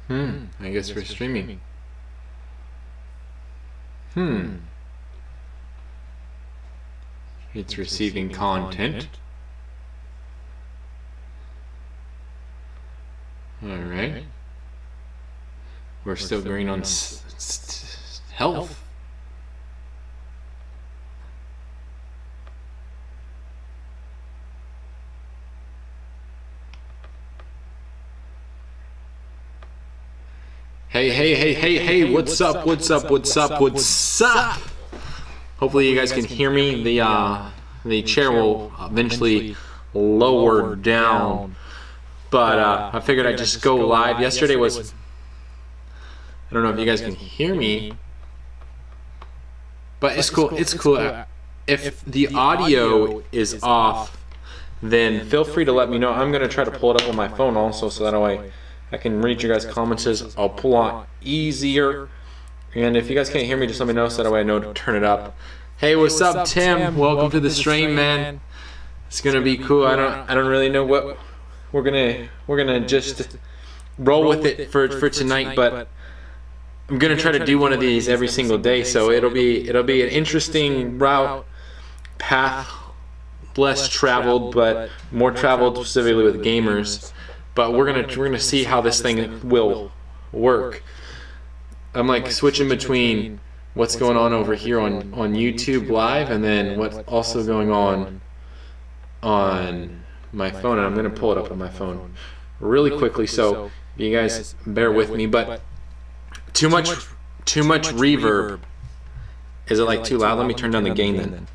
I guess we're streaming. Hmm. It's receiving content. Alright. We're still green on health. Hey, what's up? Hopefully you guys can hear me. The chair will eventually lower down. But I figured I'd just go live. Yesterday was, I don't know if you guys can hear me, but it's cool. If the audio is off, then feel free to let me know. I'm going to try to pull it up on my phone also, so that way I can read your guys' comments. I'll pull on easier. And if you guys can't hear me, just let me know, so that way I know to turn it up. Hey, what's up, Tim? Welcome to the stream, man. It's gonna be cool. I don't really know what we're gonna just roll with it for tonight, but I'm gonna try to do one of these every single day. So it'll be an interesting route, path, less traveled, but more traveled specifically with gamers. But we're gonna see how this thing will work. I'm like switching between what's going on over here on YouTube Live and then what's also going on my phone. And I'm gonna pull it up on my phone really quickly, so you guys bear with me. But too much reverb. Is it like too loud? Let me turn down the gain then.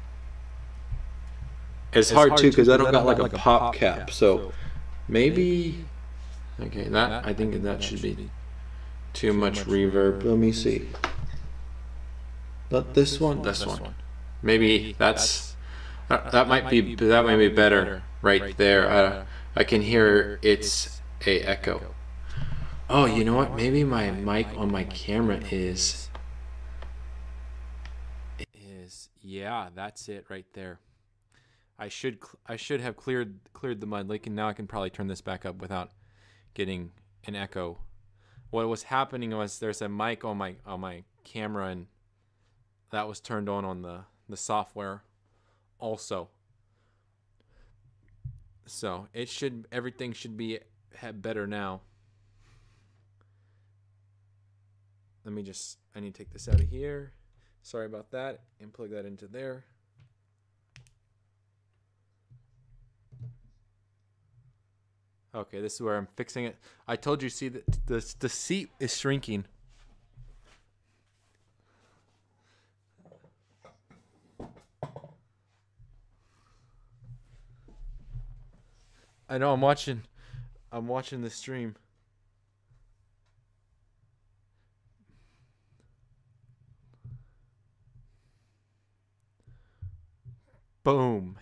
It's hard too because I don't got like a pop cap, so maybe. Okay, that I think that should be too much reverb. Let me see. Not this one. This one. Maybe that might be better right there. I can hear it's a echo. Oh, you know what? Maybe my mic on my camera is. Yeah, that's it right there. I should have cleared the mud leak, and now I can probably turn this back up without getting an echo. What was happening was there's a mic on my camera, and that was turned on the software also. So everything should be better now. I need to take this out of here. Sorry about that, and plug that into there. Okay, this is where I'm fixing it. I told you, see, that the seat is shrinking. I know, I'm watching the stream. Boom.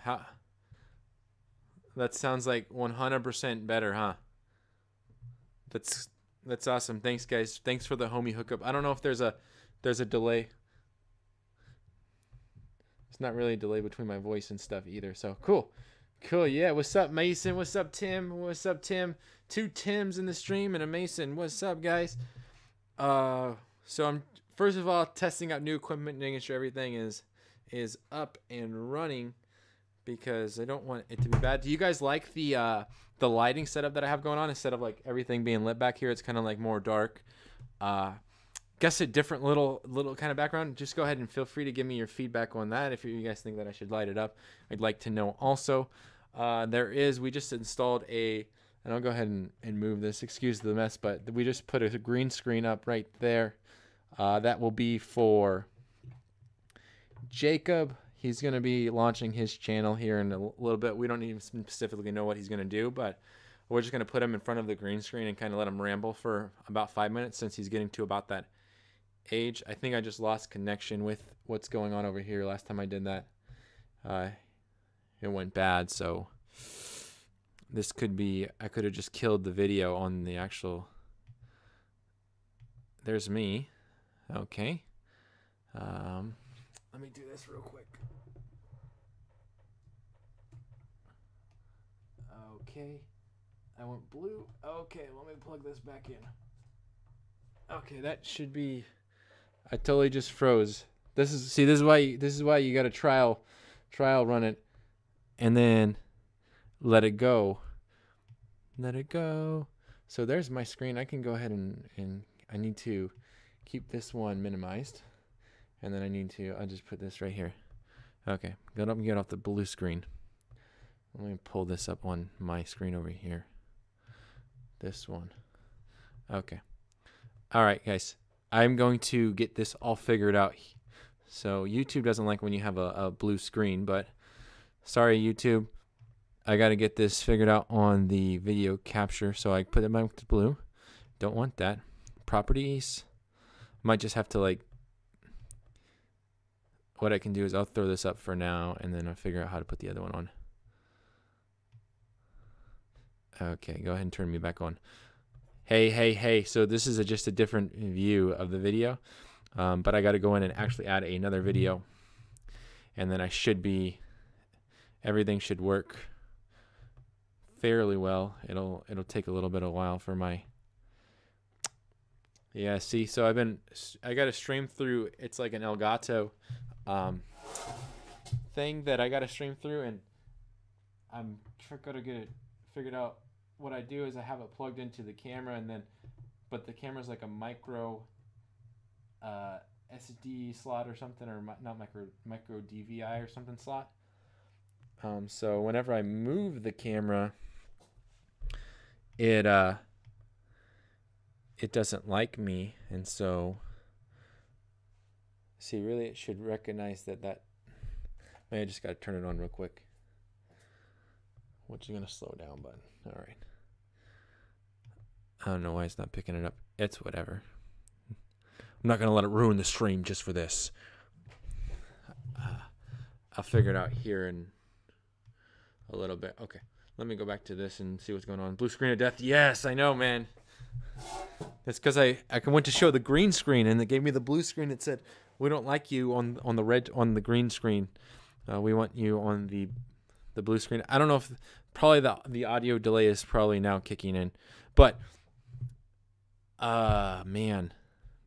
That sounds like 100% better, huh? That's awesome. Thanks, guys. Thanks for the homie hookup. I don't know if there's a delay. It's not really a delay between my voice and stuff either. So cool. Yeah. What's up, Mason? What's up, Tim? Two Tims in the stream and a Mason. What's up, guys? So I'm first of all testing out new equipment and making sure everything is up and running, because I don't want it to be bad. Do you guys like the lighting setup that I have going on? Instead of like everything being lit back here, it's kind of like more dark. Guess a different little kind of background. Just go ahead and feel free to give me your feedback on that. If you guys think that I should light it up, I'd like to know also. We just installed and I'll go ahead and move this. Excuse the mess, but we just put a green screen up right there. That will be for Jacob. He's going to be launching his channel here in a little bit. We don't even specifically know what he's going to do, but we're just going to put him in front of the green screen and kind of let him ramble for about 5 minutes, since he's getting to about that age. I think I just lost connection with what's going on over here. Last time I did that, it went bad. So this could be, I could have just killed the video on the actual. There's me. Okay. Let me do this real quick. Okay. I went blue. Okay, let me plug this back in. Okay, that should be. I totally just froze. This is why you got to trial run it, and then let it go. Let it go. So there's my screen. I can go ahead and I need to keep this one minimized, and then I'll just put this right here. Okay, get up and get off the blue screen. Let me pull this up on my screen over here. This one. Okay. All right, guys. I'm going to get this all figured out. So YouTube doesn't like when you have a blue screen, but sorry, YouTube. I got to get this figured out on the video capture. So I put it back to blue. Don't want that. Properties. Might just have to like, what I can do is I'll throw this up for now, and then I'll figure out how to put the other one on. Okay, go ahead and turn me back on. Hey. So this is just a different view of the video, but I got to go in and actually add another video, and then everything should work fairly well. It'll take a little bit of a while for my. Yeah, see, so I got to stream through. It's like an Elgato thing that I got to stream through, and I'm going to get it figured out. What I do is I have it plugged into the camera, but the camera's like a micro SD slot or something, or not micro DVI or something slot. So whenever I move the camera, it doesn't like me, and so see, really it should recognize that. Maybe I just got to turn it on real quick. Which is gonna slow down button. All right. I don't know why it's not picking it up. It's whatever. I'm not gonna let it ruin the stream just for this. I'll figure it out here in a little bit. Okay, let me go back to this and see what's going on. Blue screen of death. Yes, I know, man. It's because I went to show the green screen, and it gave me the blue screen that said, "We don't like you on the green screen. We want you on the blue screen." I don't know if probably the audio delay is probably now kicking in, but man,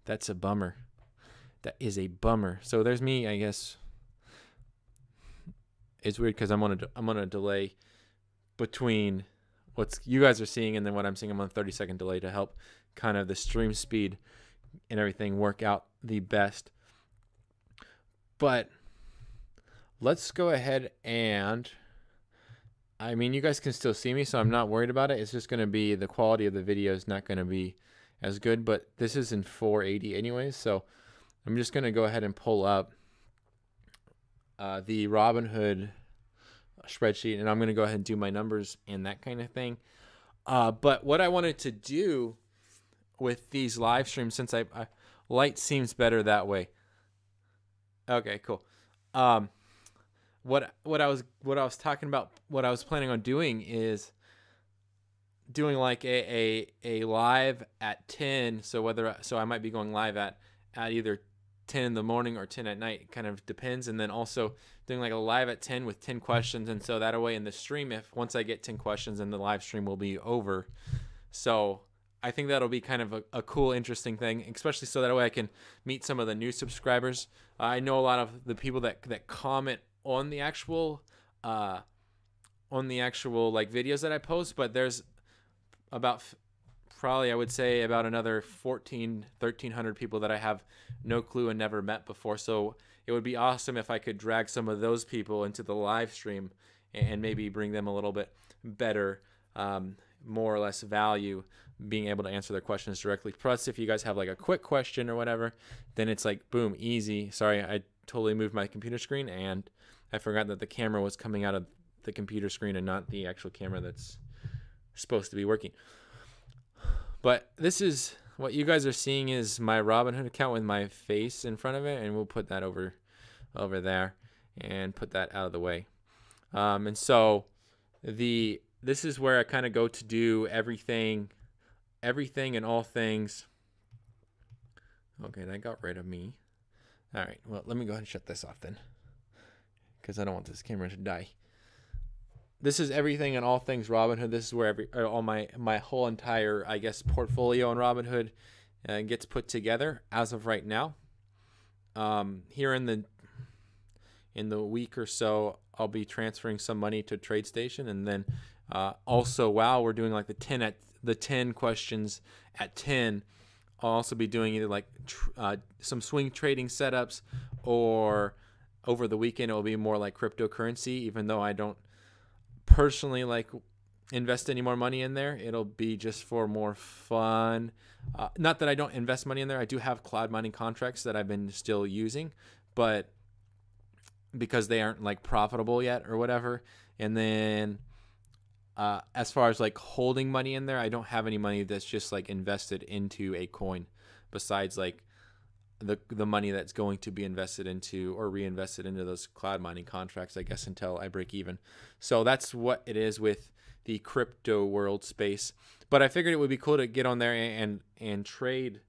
that's a bummer. That is a bummer. So there's me, I guess. It's weird because I'm on a delay between what you guys are seeing and then what I'm seeing. I'm on a 30-second delay to help kind of the stream speed and everything work out the best. But let's go ahead and, I mean, you guys can still see me, so I'm not worried about it. It's just going to be, the quality of the video is not going to be as good, but this is in 480 anyways, so I'm just going to go ahead and pull up the Robinhood spreadsheet, and I'm going to go ahead and do my numbers and that kind of thing. But what I wanted to do with these live streams, since light seems better that way. Okay, cool. What I was talking about, what I was planning on doing is doing like a live at 10. So I might be going live at either 10 in the morning or 10 at night. It kind of depends. And then also doing like a live at 10 with 10 questions. And so that way in the stream, once I get 10 questions, then the live stream will be over. So I think that'll be kind of a cool, interesting thing, especially so that way I can meet some of the new subscribers. I know a lot of the people that comment on the actual like videos that I post, but there's about probably, I would say, about another 1,300 people that I have no clue and never met before. So it would be awesome if I could drag some of those people into the live stream and maybe bring them a little bit better, more or less value, being able to answer their questions directly. Plus, if you guys have like a quick question or whatever, then it's like, boom, easy. Sorry, I totally moved my computer screen, and I forgot that the camera was coming out of the computer screen and not the actual camera that's supposed to be working. But this is what you guys are seeing is my Robinhood account with my face in front of it, and we'll put that over there and put that out of the way. And so this is where I kind of go to do everything and all things. Okay, that got rid of me. All right, well, let me go ahead and shut this off then, because I don't want this camera to die. This is everything and all things Robinhood. This is where all my whole entire, I guess, portfolio on Robinhood gets put together as of right now. Here in the week or so, I'll be transferring some money to TradeStation, and then also while we're doing like the 10 questions at 10, I'll also be doing either like some swing trading setups, or over the weekend it will be more like cryptocurrency. Even though I don't personally like invest any more money in there, it'll be just for more fun. Not that I don't invest money in there. I do have cloud mining contracts that I've been still using, but because they aren't like profitable yet or whatever. And then as far as like holding money in there, I don't have any money that's just like invested into a coin, besides like the money that's going to be invested into or reinvested into those cloud mining contracts, I guess, until I break even. So that's what it is with the crypto world space. But I figured it would be cool to get on there and trade,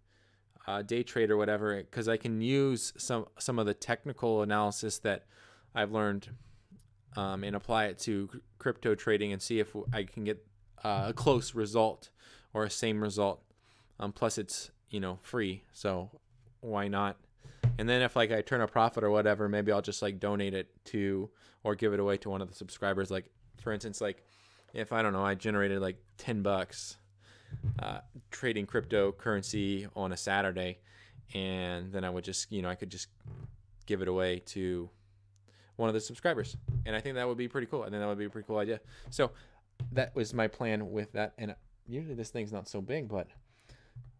day trade or whatever, because I can use some of the technical analysis that I've learned and apply it to crypto trading and see if I can get a close result or a same result. Plus it's, free, so why not? And then if like I turn a profit or whatever, maybe I'll just like donate it to or give it away to one of the subscribers. Like for instance, like if I don't know, I generated like $10 trading cryptocurrency on a Saturday, and then I would just, I could just give it away to one of the subscribers. And I think that would be pretty cool. I think that would be a pretty cool idea. So that was my plan with that. And usually this thing's not so big, but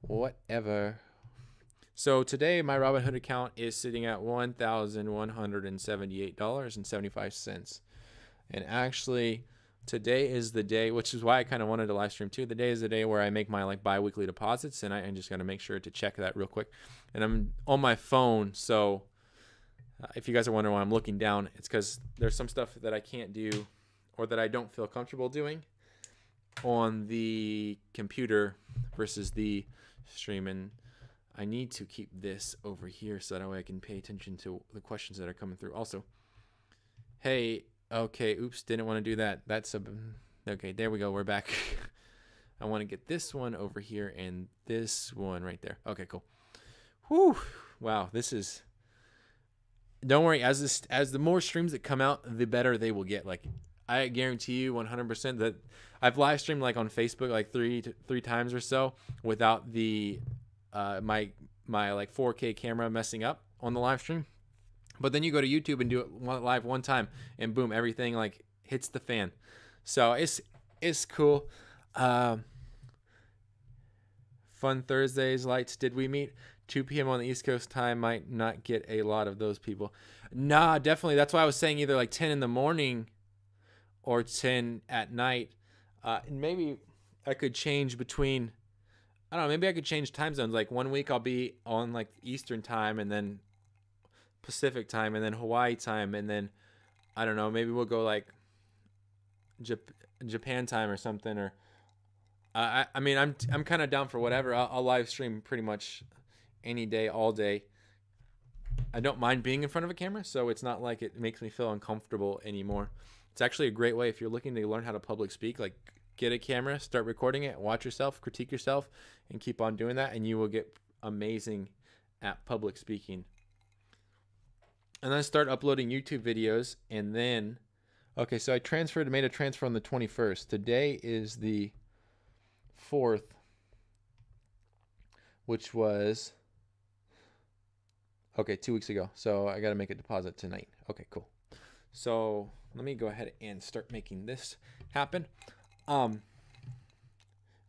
whatever. So today my Robinhood account is sitting at $1,178.75. And actually today is the day, which is why I kind of wanted to live stream too. The day is the day where I make my like bi-weekly deposits, and I just got to make sure to check that real quick. And I'm on my phone, so if you guys are wondering why I'm looking down, it's because there's some stuff that I can't do or that I don't feel comfortable doing on the computer versus the stream. And I need to keep this over here so that way I can pay attention to the questions that are coming through. Also, hey, okay, oops, didn't want to do that. Okay, there we go. We're back. I want to get this one over here and this one right there. Okay, cool. Whew. Wow, this is... Don't worry, as the more streams that come out, the better they will get. Like, I guarantee you 100% that I've live streamed like on Facebook like three times or so without the my like 4K camera messing up on the live stream. But then you go to YouTube and do it live one time, and boom, everything like hits the fan. So it's cool. Fun Thursdays, lights. Did we meet? 2 p.m. on the East Coast time might not get a lot of those people. Nah, definitely. That's why I was saying either like 10 in the morning or 10 at night. And maybe I could change between, I don't know, maybe I could change time zones. Like one week I'll be on like Eastern time, and then Pacific time, and then Hawaii time, and then I don't know, maybe we'll go like Japan time or something. Or I mean, I'm kind of down for whatever. I'll live stream pretty much any day, all day. I don't mind being in front of a camera, so it's not like it makes me feel uncomfortable anymore. It's actually a great way if you're looking to learn how to public speak. Like, get a camera, start recording it, watch yourself, critique yourself, and keep on doing that, and you will get amazing at public speaking. And then start uploading YouTube videos, and then, okay, so I made a transfer on the 21st. Today is the 4th, which was, okay, 2 weeks ago. So I got to make a deposit tonight. Okay, cool. So let me go ahead and start making this happen. If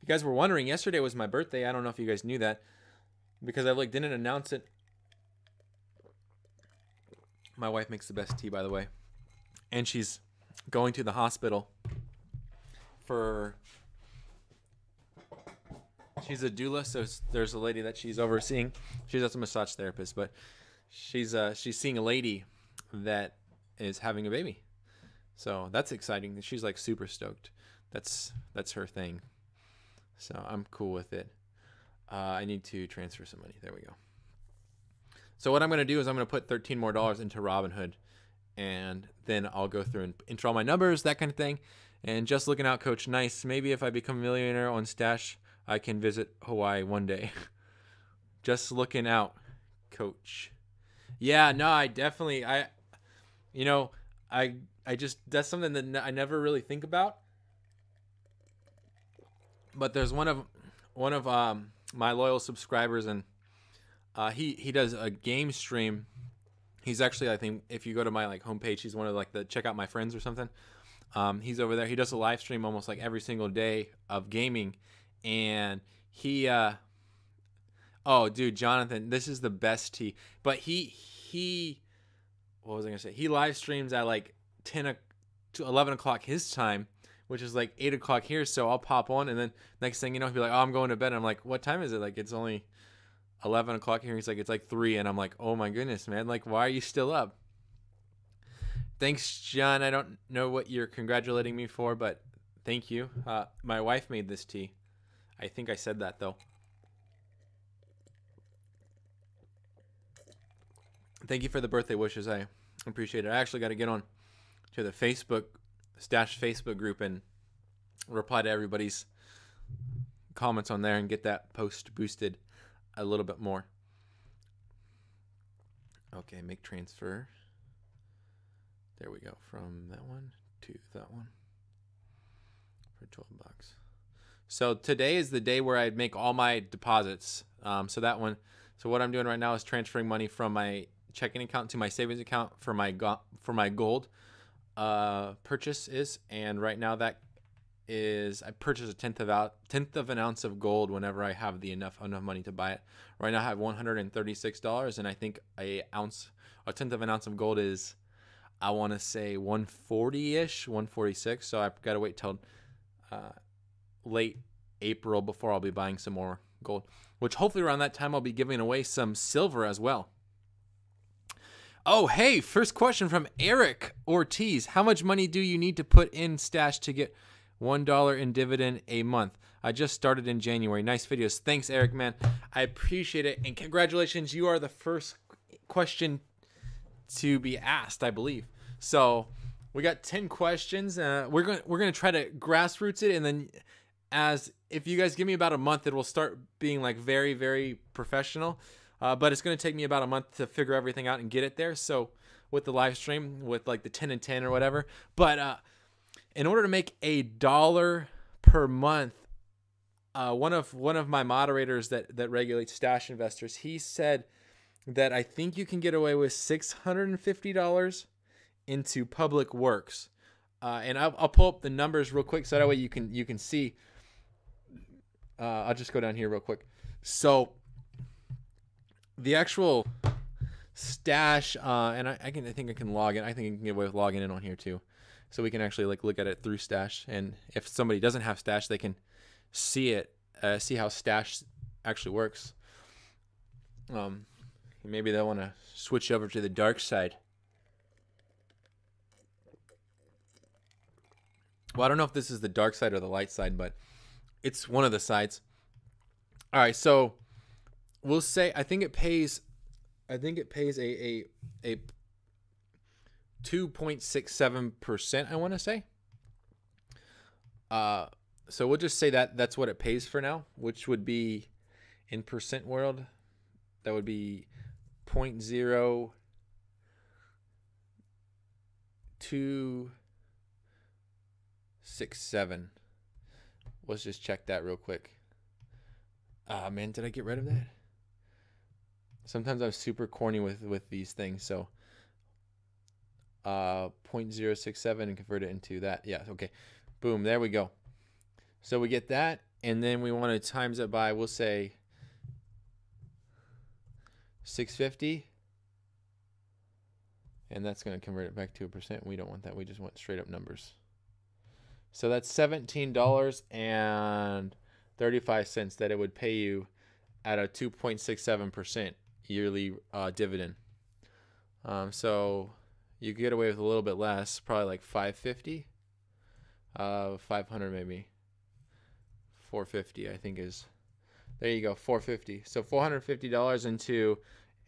you guys were wondering, yesterday was my birthday. I don't know if you guys knew that, because I like didn't announce it. My wife makes the best tea, by the way. And she's going to the hospital for... She's a doula, so there's a lady that she's overseeing. She's not a massage therapist, but she's seeing a lady that is having a baby. So that's exciting. She's like super stoked. That's her thing. So I'm cool with it. I need to transfer some money. There we go. So what I'm going to do is I'm going to put $13 more into Robinhood, and then I'll go through and enter all my numbers, that kind of thing. And just looking out, Coach Nice. Maybe if I become a millionaire on Stash, I can visit Hawaii one day. Just looking out, coach. Yeah, no, I definitely, you know, I just, that's something that I never really think about. But there's one of my loyal subscribers, and he does a game stream. He's actually, I think, if you go to my like homepage, he's one of like the check out my friends or something. He's over there. He does a live stream almost like every single day of gaming, and he oh, dude, Jonathan, this is the best tea. But he what was I gonna say? He live streams at like 10 to 11 o'clock his time, which is like 8 o'clock here. So I'll pop on, and then next thing you know, he'll be like, "Oh, I'm going to bed." And I'm like, "What time is it?" Like, it's only 11 o'clock here. He's like, "It's like 3," and I'm like, "Oh my goodness, man! Like, why are you still up?" Thanks, John. I don't know what you're congratulating me for, but thank you. My wife made this tea. I think I said that though. Thank you for the birthday wishes. I appreciate it. I actually got to get on to the Stash Facebook group and reply to everybody's comments on there and get that post boosted a little bit more. Okay, make transfer. There we go. From that one to that one for $12. So today is the day where I'd make all my deposits. So what I'm doing right now is transferring money from my checking account to my savings account for my gold purchases, and right now that is, I purchased a tenth of an ounce of gold whenever I have enough money to buy it. Right now I have $136, and I think a tenth of an ounce of gold is, I want to say 140-ish, 146. So I've got to wait till late April before I'll be buying some more gold, which hopefully around that time I'll be giving away some silver as well. Oh, hey, first question from Eric Ortiz. How much money do you need to put in Stash to get $1 in dividend a month? I just started in January. Nice videos. Thanks, Eric, man. I appreciate it. And congratulations. You are the first question to be asked, I believe. So we got 10 questions. We're gonna try to grassroots it, and then if you guys give me about a month, it will start being like very, very professional. But it's going to take me about a month to figure everything out and get it there. So with the live stream, with like the 10 and 10 or whatever. But in order to make $1 per month, one of my moderators that regulates Stash investors, he said that I think you can get away with $650 into public works. And I'll pull up the numbers real quick so that way you can see. I'll just go down here real quick. So the actual Stash, and I think I can log in. I think I can get away with logging in on here too, so we can actually like look at it through Stash. And if somebody doesn't have Stash, they can see it, see how Stash actually works. Maybe they'll want to switch over to the dark side. Well, I don't know if this is the dark side or the light side, but it's one of the sides. All right, so we'll say I think it pays a 2.67%, I want to say. So we'll just say that's what it pays for now, which would be in percent world, that would be 0.0267. Let's just check that real quick. Man, did I get rid of that? Sometimes I'm super corny with these things. So 0.067 and convert it into that. Yeah, okay. Boom, there we go. So we get that, and then we want to times it by, we'll say 650. And that's going to convert it back to a percent. We don't want that. We just want straight up numbers. So that's $17.35 that it would pay you at a 2.67% yearly dividend. So you could get away with a little bit less, probably like 550, 500 maybe, 450 I think is. There you go, 450. So $450 into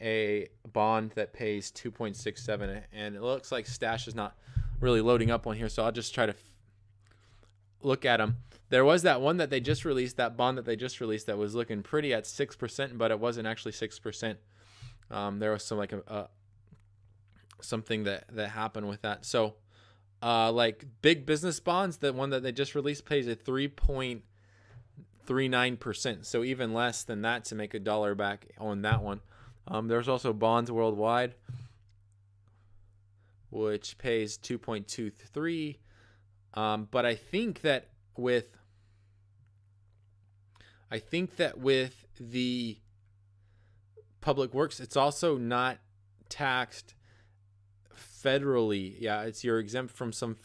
a bond that pays 2.67, and it looks like Stash is not really loading up on here, so I'll just try to look at them. There was that one that they just released, that bond that they just released, that was looking pretty at 6%, but it wasn't actually 6%. There was some like something that happened with that. So like big business bonds, the one that they just released pays a 3.39%. So even less than that to make $1 back on that one. There's also Bonds Worldwide, which pays 2.23. But I think that with the Public Works, it's also not taxed federally. Yeah, you're exempt from some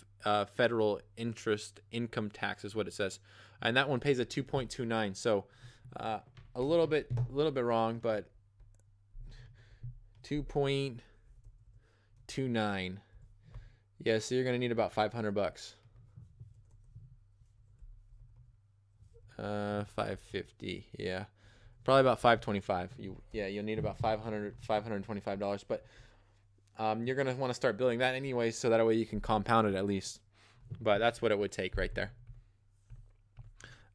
federal income tax is what it says, and that one pays a 2.29. So a little bit wrong, but 2.29. Yeah, so you're gonna need about $500. 550. Yeah, probably about 525. You'll need about $525. But you're gonna want to start building that anyway, so that way you can compound it at least. But that's what it would take right there.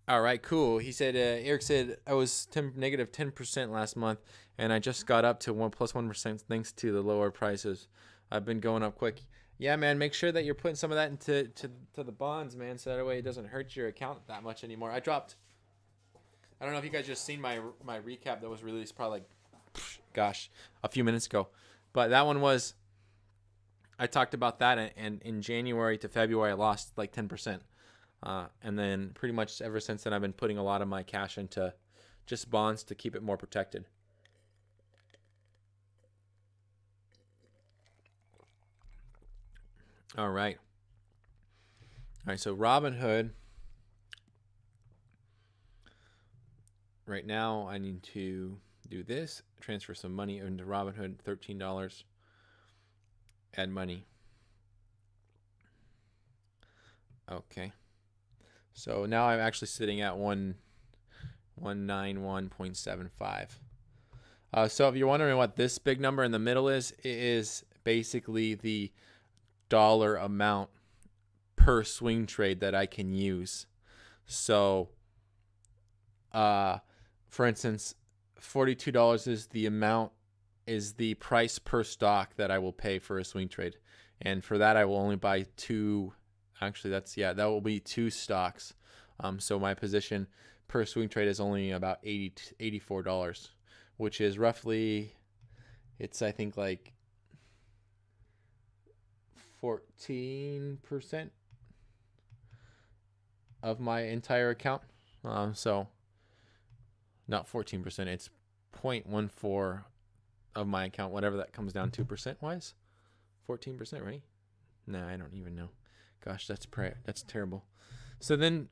All right, cool. He said, Eric said, I was negative 10% last month, and I just got up to plus 1% thanks to the lower prices. I've been going up quick. Yeah, man, make sure that you're putting some of that into the bonds, man, so that way it doesn't hurt your account that much anymore. I don't know if you guys just seen my recap that was released probably like, gosh, a few minutes ago. But that one was, I talked about that, and in January to February, I lost like 10%. And then pretty much ever since then, I've been putting a lot of my cash into just bonds to keep it more protected. All right. So Robinhood. Right now, I need to do this. Transfer some money into Robinhood, $13. Add money. Okay. So now I'm actually sitting at 191.75. So if you're wondering what this big number in the middle is, it is basically the dollar amount per swing trade that I can use. So, for instance, $42 is the price per stock that I will pay for a swing trade, and for that I will only buy two. Actually, that will be two stocks. So my position per swing trade is only about $84, which is roughly, it's I think like 14% of my entire account. So not 14%, it's 0.14 of my account, whatever that comes down to percent wise. 14%, right? Nah, I don't even know. Gosh, that's terrible. So then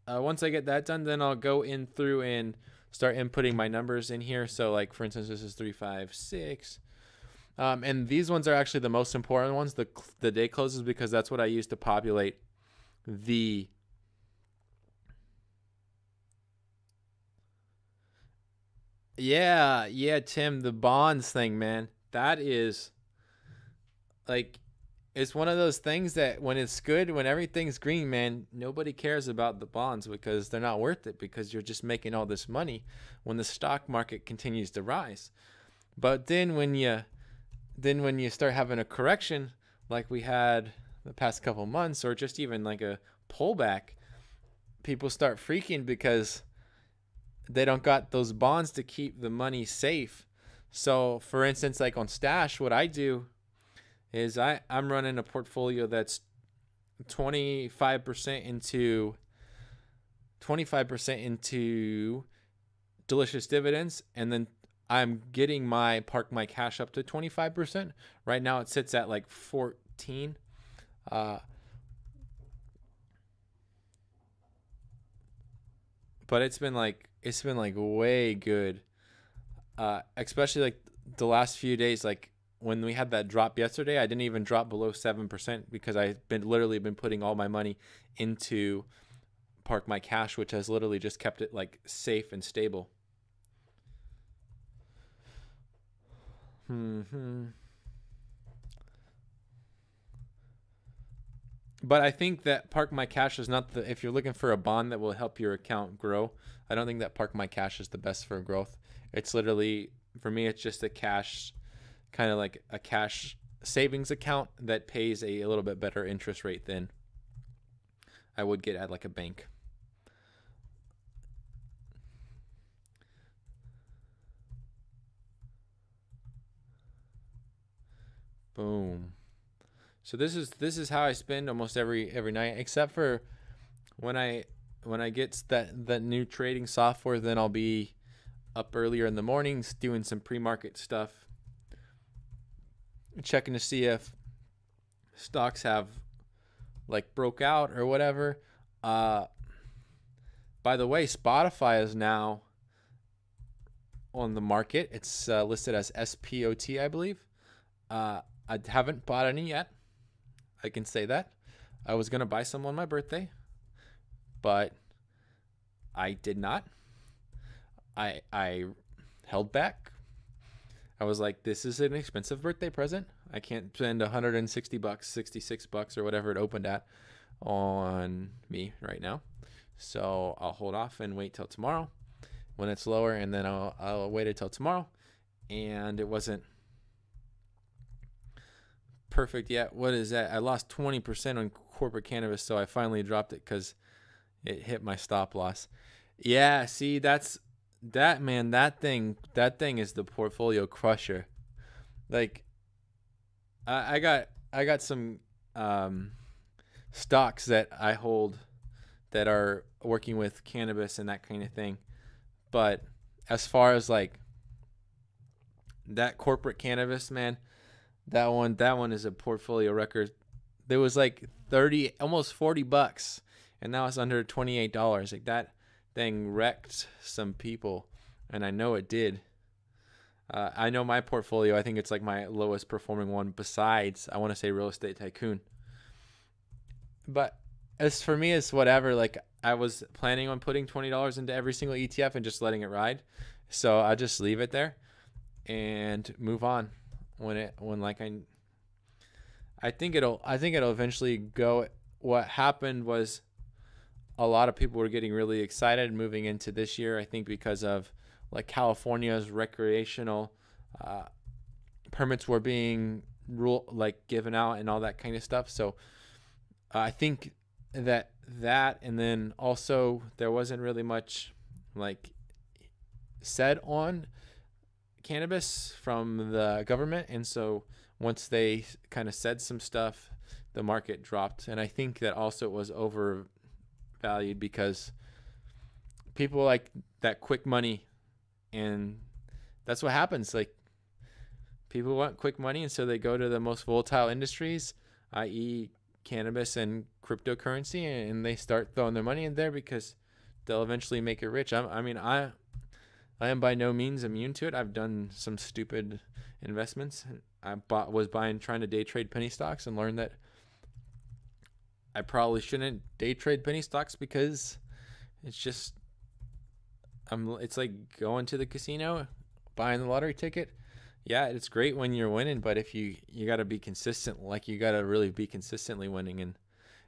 once I get that done, then I'll go in through and start inputting my numbers in here. So like, for instance, this is 356. And these ones are actually the most important ones, the day closes, because that's what I use to populate the Tim, the bonds thing, man. That is like, it's one of those things that when it's good, when everything's green, man, nobody cares about the bonds because they're not worth it, because you're just making all this money when the stock market continues to rise. But then when you start having a correction like we had the past couple months, or just even like a pullback, people start freaking because they don't got those bonds to keep the money safe. So for instance, like on Stash, what I do is I'm running a portfolio that's 25% into delicious dividends, and then I'm getting park my cash up to 25%. Right now it sits at like 14. But it's been like way good. Especially like the last few days, like when we had that drop yesterday, I didn't even drop below 7% because I've literally been putting all my money into Park My Cash, which has literally just kept it like safe and stable. But I think that Park My Cash is not if you're looking for a bond that will help your account grow, I don't think that Park My Cash is the best for growth. It's literally, for me, it's just a cash, kind of like a cash savings account that pays a little bit better interest rate than I would get at like a bank. Boom. So this is how I spend almost every night, except for when I get that new trading software, then I'll be up earlier in the mornings doing some pre-market stuff, checking to see if stocks have like broke out or whatever. By the way, Spotify is now on the market. It's listed as SPOT, I believe. I haven't bought any yet. I can say that. I was going to buy some on my birthday, but I did not. I held back. I was like, this is an expensive birthday present. I can't spend $160, $66 or whatever it opened at on me right now. So I'll hold off and wait till tomorrow when it's lower, and then I'll wait until tomorrow. And it wasn't perfect yet. What is that? I lost 20% on corporate cannabis, so I finally dropped it because it hit my stop loss. Yeah, see, that thing is the portfolio crusher. Like, I got some stocks that I hold that are working with cannabis and that kind of thing, but as far as like that corporate cannabis, man, that one is a portfolio record. There was like 30, almost $40, and now it's under $28. Like, that thing wrecked some people, and I know it did. I know my portfolio, I think it's like my lowest performing one besides, I want to say, Real Estate Tycoon. But as for me, it's whatever. Like, I was planning on putting $20 into every single ETF and just letting it ride. So I just leave it there and move on. I think it'll eventually go. What happened was a lot of people were getting really excited moving into this year, I think, because of like California's recreational permits were being given out and all that kind of stuff. So I think that, and then also there wasn't really much like said on cannabis from the government, and so once they kind of said some stuff, the market dropped. And I think that also it was overvalued because people like that quick money, and that's what happens. Like, people want quick money, and so they go to the most volatile industries, i.e. cannabis and cryptocurrency, and they start throwing their money in there because they'll eventually make it rich. I am by no means immune to it. I've done some stupid investments. I was trying to day trade penny stocks, and learned that I probably shouldn't day trade penny stocks because it's like going to the casino, buying the lottery ticket. Yeah, it's great when you're winning, but if you got to be consistent, like you got to really be consistently winning, and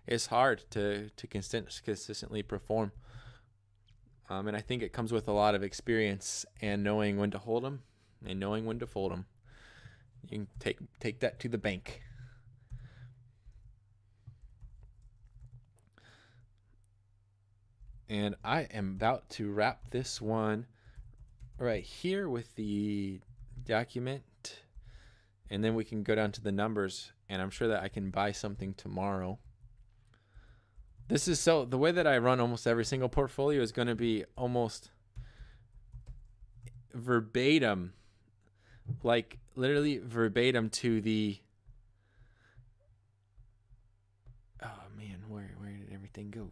it's hard to consistently perform. And I think it comes with a lot of experience and knowing when to hold them and knowing when to fold them. You can take that to the bank. And I am about to wrap this one right here with the document, and then we can go down to the numbers, and I'm sure that I can buy something tomorrow. The way that I run almost every single portfolio is going to be almost verbatim, like literally verbatim to the, oh man, where did everything go?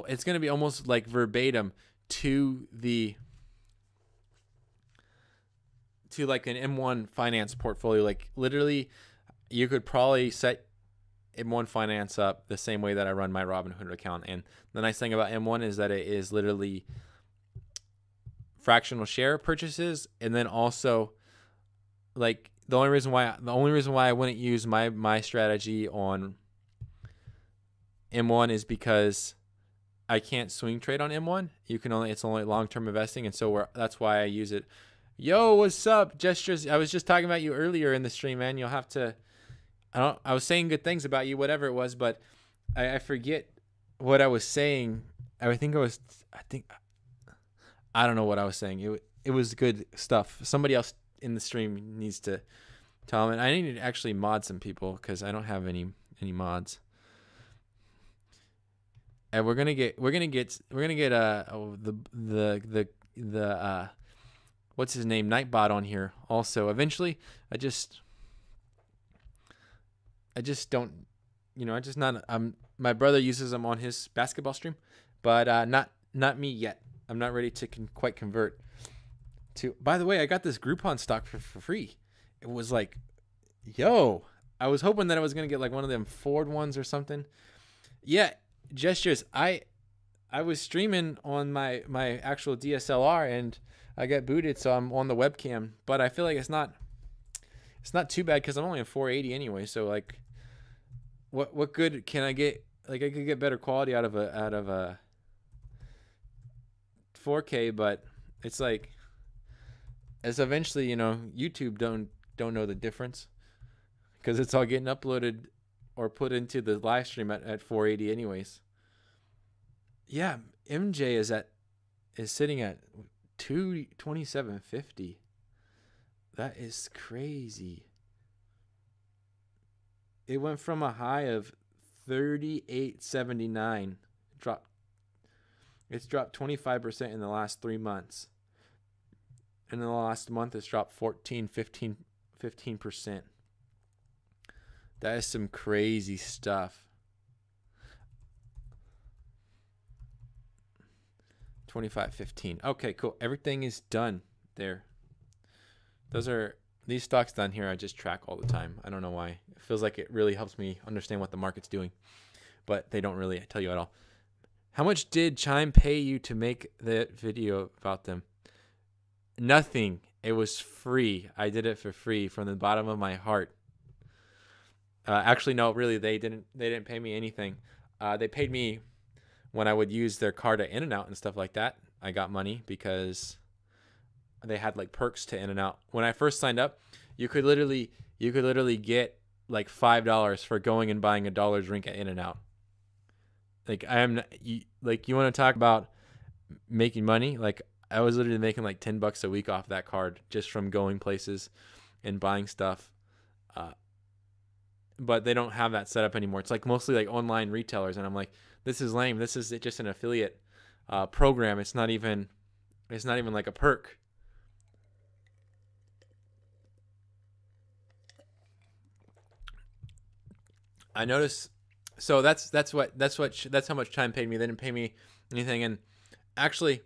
It's going to be almost like verbatim to like an M1 Finance portfolio. Like, literally, you could probably set M1 Finance up the same way that I run my Robinhood account. And the nice thing about M1 is that it is literally fractional share purchases, and then also like the only reason why I wouldn't use my strategy on M1 is because I can't swing trade on M1. It's only long-term investing, and so that's why I use it. Yo, what's up, Gestures? I was just talking about you earlier in the stream, man. You'll have to. I was saying good things about you, whatever it was, but I forget what I was saying. I don't know what I was saying. It was good stuff. Somebody else in the stream needs to tell them. And I need to actually mod some people because I don't have any mods. And we're gonna get the what's his name, Nightbot on here also eventually. I just don't, my brother uses them on his basketball stream, but not me yet. I'm not ready to quite convert to. By the way, I got this Groupon stock for free. It was like, yo, I was hoping that I was gonna get like one of them Ford ones or something. Yeah, Gestures. I was streaming on my actual DSLR and I got booted, so I'm on the webcam. But I feel like it's not too bad because I'm only in 480 anyway. So like, what good can I get? Like I could get better quality out of a 4K, but it's like, as eventually, YouTube don't know the difference because it's all getting uploaded or put into the live stream at 480 anyways. Yeah, MJ is sitting at 227.50. That is crazy. It went from a high of 38.79. It's dropped 25% in the last 3 months. In the last month, it's dropped 15%. That is some crazy stuff. 25.15. Okay, cool. Everything is done there. These stocks down here I just track all the time. I don't know why. It feels like it really helps me understand what the market's doing, but they don't really tell you at all. How much did Chime pay you to make that video about them? Nothing. It was free. I did it for free from the bottom of my heart. Actually, no, really, they didn't pay me anything. They paid me when I would use their card at In-N-Out and stuff like that. I got money because they had like perks to In-N-Out. When I first signed up, you could literally get like $5 for going and buying a dollar drink at In-N-Out. Like you want to talk about making money? Like I was literally making like $10 a week off that card just from going places and buying stuff. But they don't have that set up anymore. It's like mostly like online retailers, and I'm like, this is lame. This is just an affiliate program. It's not even like a perk. I noticed. So that's how much Chime paid me. They didn't pay me anything, and actually,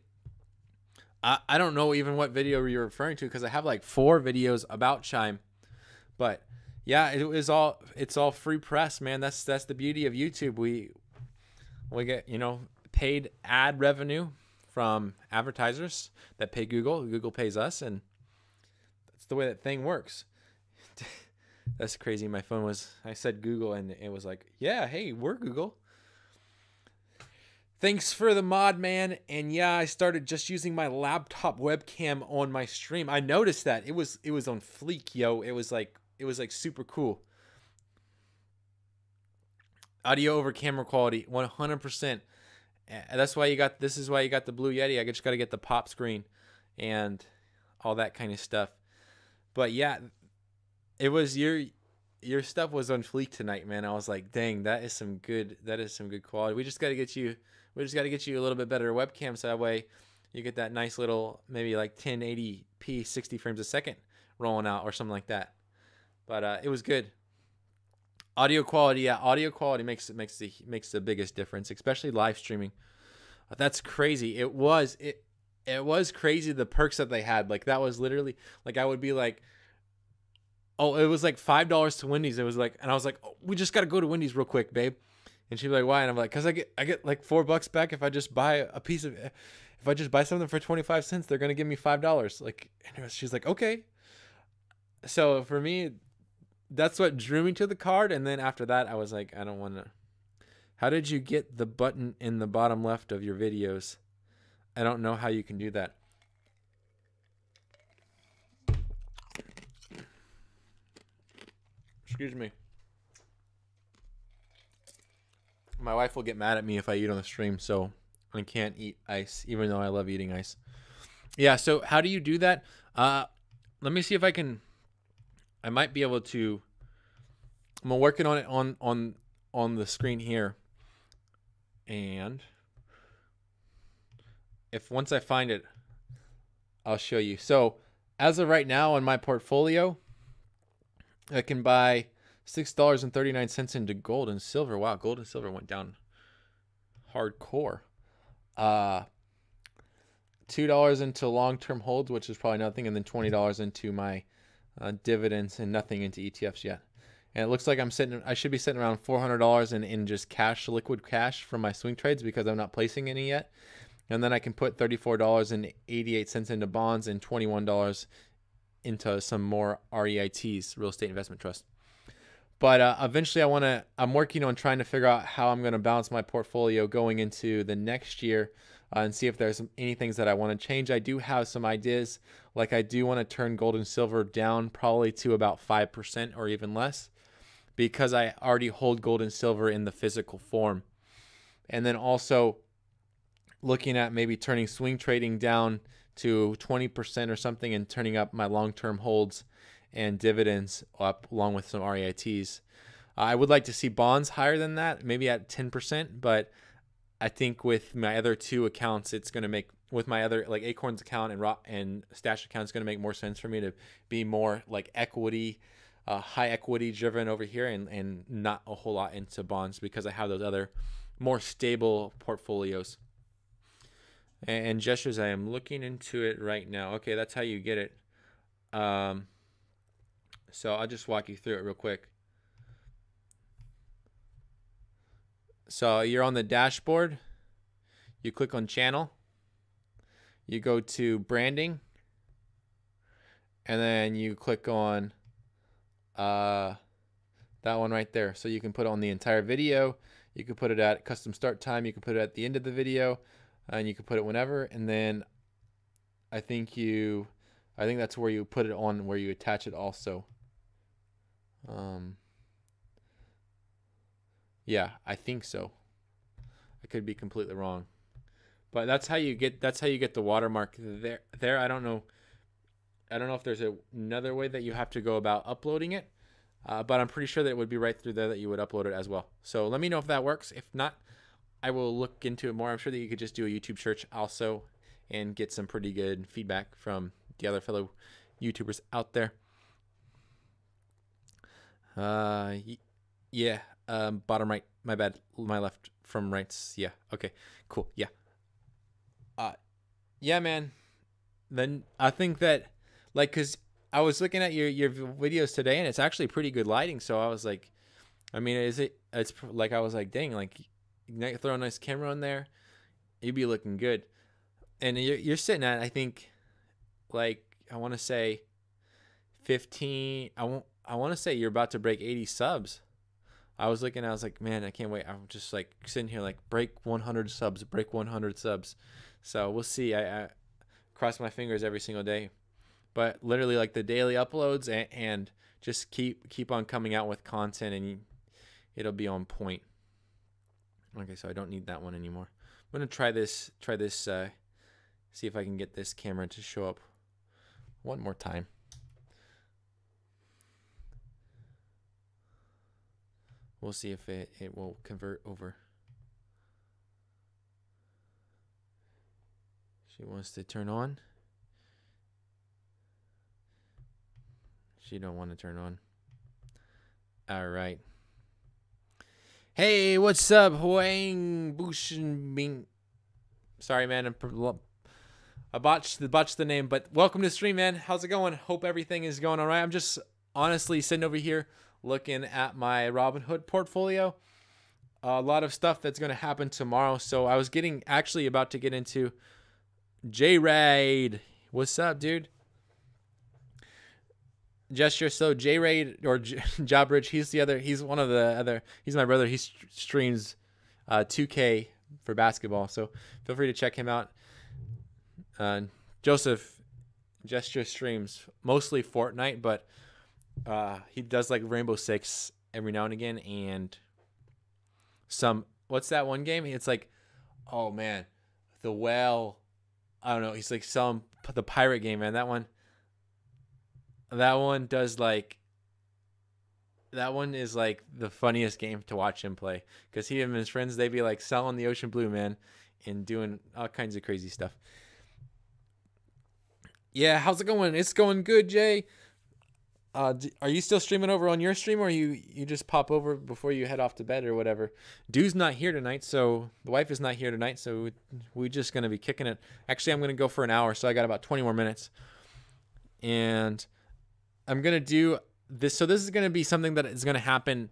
I don't know even what video you're referring to because I have like 4 videos about Chime, but yeah, it's all free press, man. That's the beauty of YouTube. We get paid ad revenue from advertisers that pay Google. Google pays us, and that's the way that thing works. That's crazy. My phone I said Google and it was like, yeah, hey, we're Google. Thanks for the mod, man. And yeah, I started just using my laptop webcam on my stream. I noticed that it was on fleek, yo. It was like super cool. Audio over camera quality, 100%. That's why this is why you got the Blue Yeti. I just got to get the pop screen and all that kind of stuff. But yeah, it was your stuff was on fleek tonight, man. I was like, dang, that is some good quality. We just got to get you a little bit better webcam so that way you get that nice little maybe like 1080p 60 frames a second rolling out or something like that. But it was good. Audio quality, yeah, audio quality makes the biggest difference, especially live streaming. That's crazy. It was crazy the perks that they had. Like that was literally like I would be like, oh, it was like $5 to Wendy's. It was like, and I was like, oh, we just gotta go to Wendy's real quick, babe. And she'd be like, why? And I'm like, cause I get like $4 back if I just buy if I just buy something for 25 cents, they're gonna give me $5. Like, and she's like, okay. So for me, that's what drew me to the card. And then after that, I was like, I don't want to. How did you get the button in the bottom left of your videos? I don't know how you can do that. Excuse me. My wife will get mad at me if I eat on the stream, so I can't eat ice, even though I love eating ice. Yeah, so how do you do that? Let me see if I can. I might be able to. I'm working on it on the screen here, and if once I find it, I'll show you. So as of right now in my portfolio, I can buy $6.39 into gold and silver. Wow, gold and silver went down hardcore. $2 into long-term holds, which is probably nothing, and then $20 into my dividends, and nothing into ETFs yet. And it looks like I should be sitting around $400 in just cash, liquid cash from my swing trades because I'm not placing any yet. And then I can put $34.88 into bonds and $21 into some more REITs, real estate investment trust. But eventually I'm working on trying to figure out how I'm going to balance my portfolio going into the next year and see if there's any things that I want to change. I do have some ideas. Like I do want to turn gold and silver down probably to about 5% or even less because I already hold gold and silver in the physical form. And then also looking at maybe turning swing trading down to 20% or something and turning up my long-term holds and dividends up along with some REITs. I would like to see bonds higher than that, maybe at 10%, but I think with my other two accounts, it's going to make, with my other like Acorns account and Stash account, it's going to make more sense for me to be more like equity, high equity driven over here and not a whole lot into bonds because I have those other more stable portfolios. And gestures, I am looking into it right now. Okay, that's how you get it. So I'll just walk you through it real quick. So you're on the dashboard. You click on channel. You go to branding. And then you click on that one right there. So you can put on the entire video. You can put it at custom start time. You can put it at the end of the video. And you can put it whenever. And then I think that's where you put it on, where you attach it also. Yeah, I think so. I could be completely wrong, but that's how you get the watermark there. I don't know if there's another way that you have to go about uploading it, but I'm pretty sure that it would be right through there that you would upload it as well. So let me know if that works. If not, I will look into it more. I'm sure that you could just do a YouTube search also and get some pretty good feedback from the other fellow YouTubers out there. Yeah. Bottom right. My bad. My left from rights. Yeah. Okay. Cool. Yeah. Yeah, man. Then I think that, like, cause I was looking at your videos today, and it's actually pretty good lighting. So I was like, I mean, it's like I was like, dang, like, you throw a nice camera on there, you'd be looking good. And you're sitting at, I think, like, I want to say 15. I want to say you're about to break 80 subs. I was looking, I was like, man, I can't wait. I'm just like sitting here like break 100 subs, break 100 subs. So we'll see. I cross my fingers every single day. But literally like the daily uploads and just keep on coming out with content, and it'll be on point. Okay, so I don't need that one anymore. I'm going to try this, see if I can get this camera to show up one more time. We'll see if it will convert over. She wants to turn on. She don't want to turn on. All right. Hey, what's up, Huang Bushin Bing? Sorry, man. I botched the name, but welcome to the stream, man. How's it going? Hope everything is going all right. I'm just honestly sitting over here looking at my Robinhood portfolio. A lot of stuff that's going to happen tomorrow. So I was actually about to get into J-Raid. What's up, dude? Gesture. So J Raid or Jobridge, he's one of the other, he's my brother. He streams 2K for basketball. So feel free to check him out. Joseph Gesture streams mostly Fortnite, but he does like Rainbow Six every now and again, and some, what's that one game? It's like, oh man, the whale. I don't know. He's like selling the pirate game, man. That one does like, that one is like the funniest game to watch him play, because he and his friends, they be like selling the Ocean Blue, man, and doing all kinds of crazy stuff. Yeah, how's it going? It's going good, Jay. Are you still streaming over on your stream, or you just pop over before you head off to bed or whatever? Dude's not here tonight, so the wife is not here tonight, so we're just going to be kicking it. Actually, I'm going to go for an hour, so I got about 20 more minutes. And I'm going to do this. So this is going to be something that is going to happen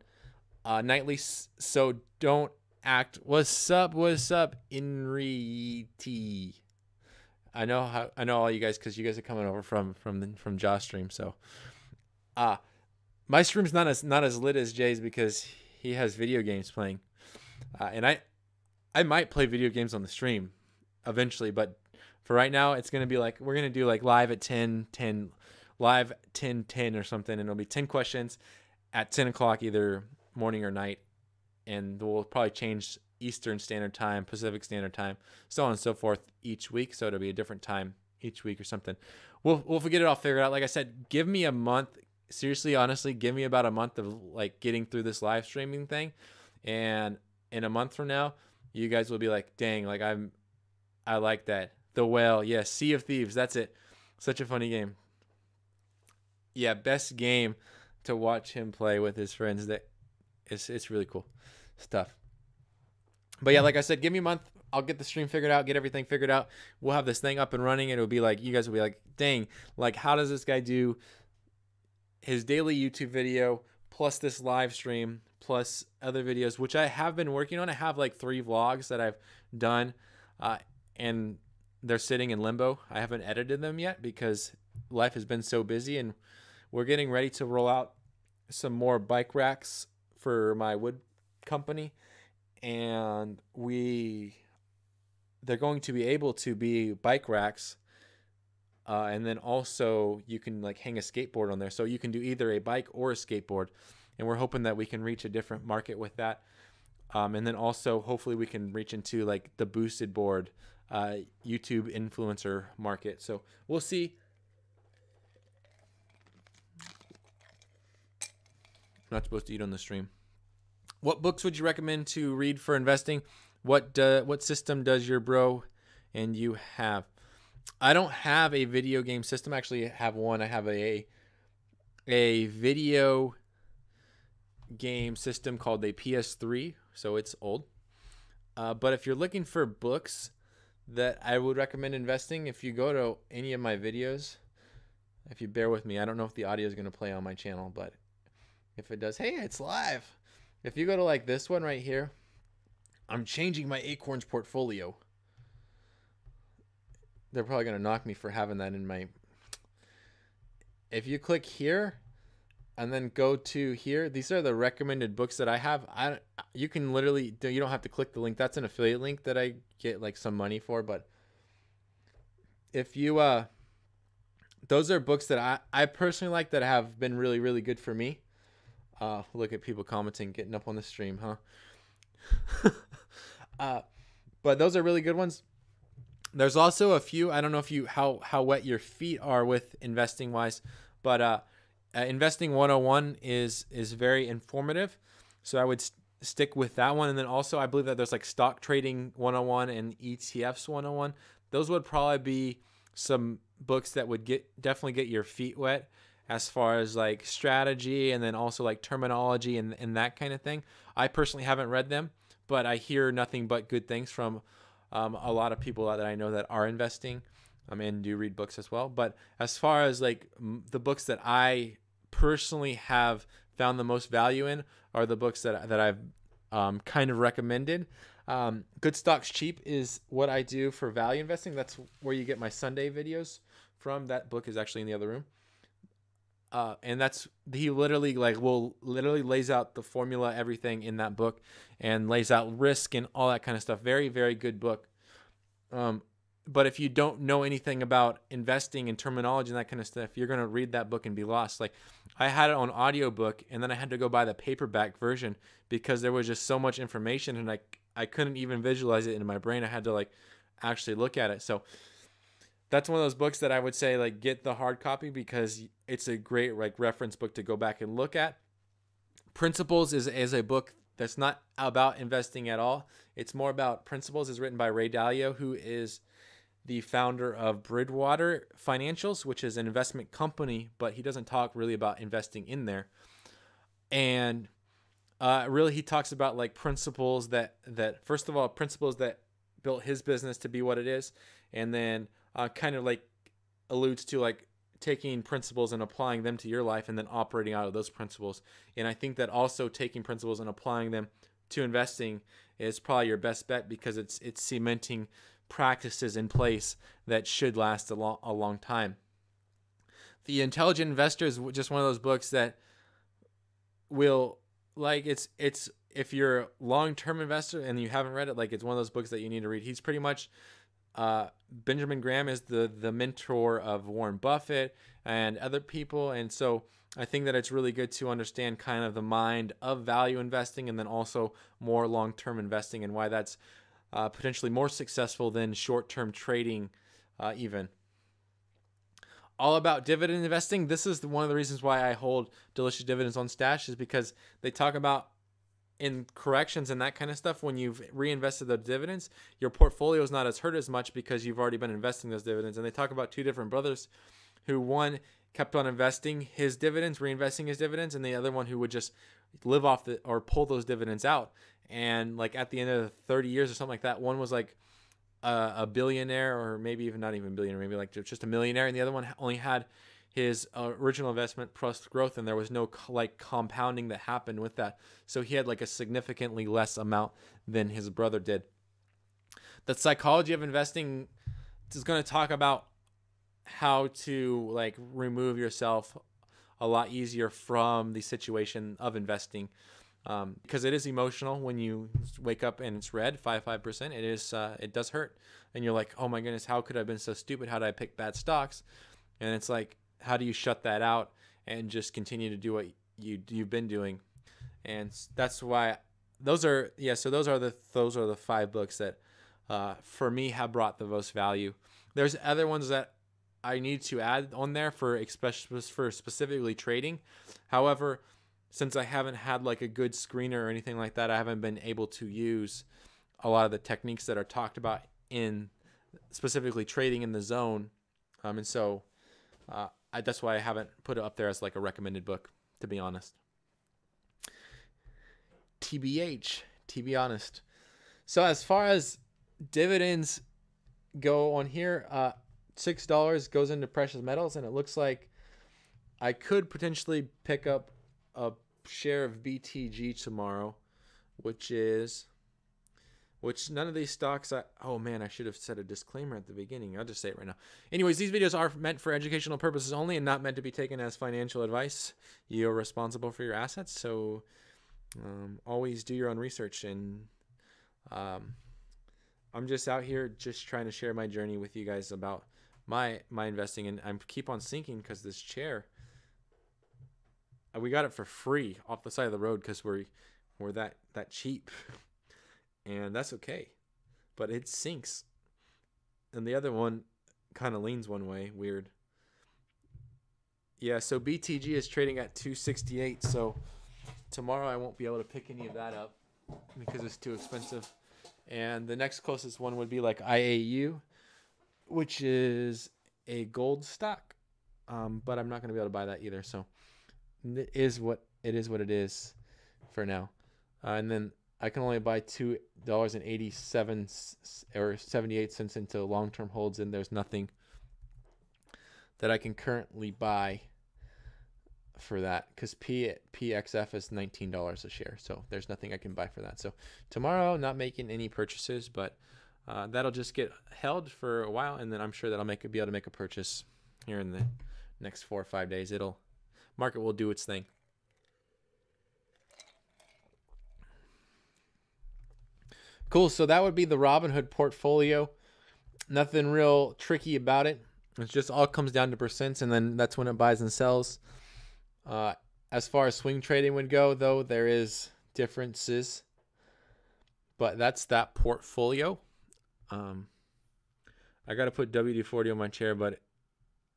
nightly, so don't act. What's up, Inriti? I know all you guys, because you guys are coming over from Josh stream, so... my stream's not as lit as Jay's because he has video games playing, and I might play video games on the stream eventually, but for right now it's gonna be like, we're gonna do like live at 10 live 10 or something, and it'll be 10 questions at 10 o'clock either morning or night, and we'll probably change Eastern Standard Time, Pacific Standard Time, so on and so forth each week, so it'll be a different time each week or something. We'll get it all figured out. Like I said, give me a month. Seriously, honestly, give me about a month of like getting through this live streaming thing, and in a month from now, you guys will be like, dang, like I like that. The Whale, yeah, Sea of Thieves, that's it. Such a funny game. Yeah, best game to watch him play with his friends. It's really cool stuff. But yeah, like I said, give me a month. I'll get the stream figured out, get everything figured out. We'll have this thing up and running, and it'll be like, you guys will be like, dang, like how does this guy do his daily YouTube video plus this live stream plus other videos, which I have been working on. I have like 3 vlogs that I've done, and they're sitting in limbo. I haven't edited them yet because life has been so busy, and we're getting ready to roll out some more bike racks for my wood company, and they're going to be able to be bike racks. And then also you can like hang a skateboard on there, so you can do either a bike or a skateboard, and we're hoping that we can reach a different market with that, and then also hopefully we can reach into like the boosted board YouTube influencer market. So we'll see. I'm not supposed to eat on the stream. What books would you recommend to read for investing? What system does your bro and you have? I don't have a video game system. I actually have one. I have a video game system called a PS3, so it's old. But if you're looking for books that I would recommend investing, if you go to any of my videos, if you bear with me, I don't know if the audio is going to play on my channel, but if it does, hey, it's live. If you go to like this one right here, I'm changing my Acorns portfolio. They're probably going to knock me for having that in my... If you click here and then go to here, these are the recommended books that I have. You can literally... You don't have to click the link. That's an affiliate link that I get like some money for. But if you... those are books that I personally like that have been really, really good for me. Look at people commenting, getting up on the stream, huh? But those are really good ones. There's also a few, I don't know if you how wet your feet are with investing wise, but Investing 101 is very informative. So I would stick with that one. And then also I believe that there's like Stock Trading 101 and ETFs 101. Those would probably be some books that would definitely get your feet wet as far as like strategy and then also like terminology and that kind of thing. I personally haven't read them, but I hear nothing but good things from a lot of people that I know that are investing and do read books as well. But as far as like the books that I personally have found the most value in are the books that I've kind of recommended. Good Stocks Cheap is what I do for value investing. That's where you get my Sunday videos from. That book is actually in the other room. And that's, he literally lays out the formula, everything in that book, and lays out risk and all that kind of stuff. Very, very good book. But if you don't know anything about investing and terminology and that kind of stuff, you're going to read that book and be lost. Like, I had it on audiobook, and then I had to go buy the paperback version because there was just so much information, and I couldn't even visualize it in my brain. I had to like actually look at it. So that's one of those books that I would say, like, get the hard copy because it's a great like reference book to go back and look at. Principles is a book that's not about investing at all. It's more about principles. It's written by Ray Dalio, who is the founder of Bridgewater Financials, which is an investment company, but he doesn't talk really about investing in there. And really, he talks about like principles that first of all, principles that built his business to be what it is, and then kind of like alludes to like taking principles and applying them to your life and then operating out of those principles. And I think that also taking principles and applying them to investing is probably your best bet because it's cementing practices in place that should last a long time. The Intelligent Investor is just one of those books that will, like, it's if you're a long-term investor and you haven't read it, like, it's one of those books that you need to read. He's pretty much Benjamin Graham is the mentor of Warren Buffett and other people, and so I think that it's really good to understand kind of the mind of value investing and then also more long-term investing and why that's potentially more successful than short-term trading even. All about dividend investing. This is one of the reasons why I hold Delicious Dividends on stash, is because they talk about in corrections and that kind of stuff, when you've reinvested the dividends, your portfolio is not as hurt as much because you've already been investing those dividends. And they talk about two different brothers who, one kept on investing his dividends, reinvesting his dividends, and the other one who would just live off or pull those dividends out. And like at the end of 30 years or something like that, one was like a billionaire, or maybe even not even billionaire, maybe like just a millionaire, and the other one only had his original investment plus growth, and there was no like compounding that happened with that. So he had like a significantly less amount than his brother did. The Psychology of Investing is going to talk about how to like remove yourself a lot easier from the situation of investing, because it is emotional when you wake up and it's red 5%. It is it does hurt, and you're like, oh my goodness, how could I have been so stupid? How did I pick bad stocks? And it's like, how do you shut that out and just continue to do what you've been doing? And that's why those are the 5 books that for me have brought the most value. There's other ones that I need to add on there for specifically trading. However, since I haven't had like a good screener or anything like that, I haven't been able to use a lot of the techniques that are talked about in specifically trading in the zone. And so that's why I haven't put it up there as like a recommended book, to be honest. TBH, to be honest. So as far as dividends go on here, $6 goes into precious metals, and it looks like I could potentially pick up a share of BTG tomorrow, which none of these stocks, oh man, I should have said a disclaimer at the beginning. I'll just say it right now. Anyways, these videos are meant for educational purposes only and not meant to be taken as financial advice. You're responsible for your assets, so always do your own research. And I'm just out here just trying to share my journey with you guys about my investing, and I keep on sinking because this chair, we got it for free off the side of the road because we're that cheap. And that's okay, but it sinks. And the other one kind of leans one way, weird. Yeah, so BTG is trading at 268, so tomorrow I won't be able to pick any of that up because it's too expensive. And the next closest one would be like IAU, which is a gold stock, but I'm not going to be able to buy that either, so it is what it is for now. And then I can only buy $2.87 or 78 cents into long-term holds, and there's nothing that I can currently buy for that because PXF is $19 a share, so there's nothing I can buy for that. So tomorrow, not making any purchases, but that'll just get held for a while, and then I'm sure that I'll be able to make a purchase here in the next 4 or 5 days. market will do its thing. Cool. So that would be the Robinhood portfolio. Nothing real tricky about it. It just all comes down to percents, and then that's when it buys and sells. As far as swing trading would go, though, there is differences. But that's that portfolio. I got to put WD-40 on my chair, but